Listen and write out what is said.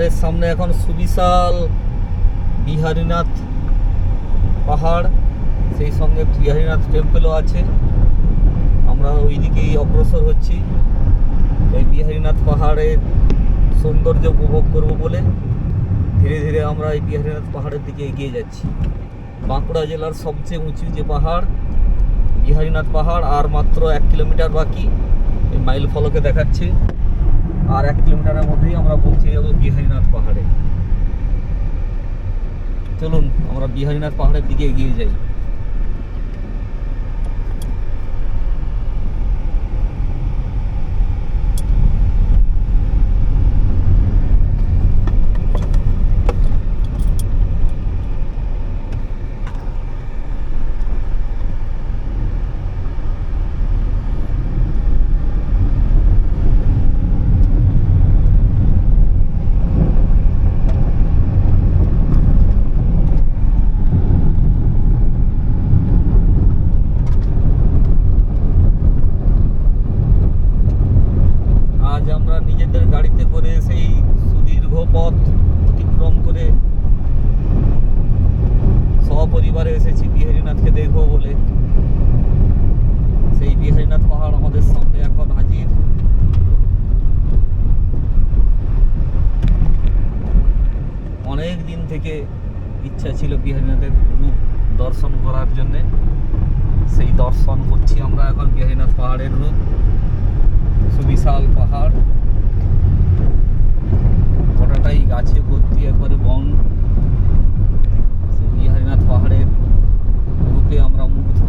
আমাদের সামনে এখন সুবিশাল বিহারীনাথ পাহাড়, সেই সঙ্গে বিহারীনাথ টেম্পলও আছে। আমরা ওই দিকেই অগ্রসর হচ্ছি এই বিহারীনাথ পাহাড়ের সৌন্দর্য উপভোগ করব বলে। ধীরে ধীরে আমরা এই বিহারীনাথ পাহাড়ের দিকে এগিয়ে যাচ্ছি। বাঁকুড়া জেলার সবচেয়ে উঁচু যে পাহাড় বিহারীনাথ পাহাড়, আর মাত্র 1 কিলোমিটার বাকি। এই মাইল ফলকে দেখাচ্ছে আর 1 কিলোমিটারের মধ্যেই আমরা পৌঁছে যাব বিহারীনাথ পাহাড়ে। চলুন আমরা বিহারীনাথ পাহাড়ের দিকে এগিয়ে যাই। আজ আমরা নিজেদের গাড়িতে করে সেই সুদীর্ঘ পথ অতিক্রম করে সপরিবারে এসেছি বিহারীনাথকে দেখবো বলে। সেই বিহারীনাথ পাহাড় আমাদের সামনে এখন হাজির। অনেক দিন থেকে ইচ্ছা ছিল বিহারীনাথের রূপ দর্শন করার জন্যে, সেই দর্শন করছি আমরা এখন বিহারীনাথ পাহাড়ের রূপ। সুবিশাল পাহাড়, গোটাটাই গাছে ভর্তি, একবারে বন। সেই বিহারীনাথ পাহাড়ের রূপে আমরা মুগ্ধ।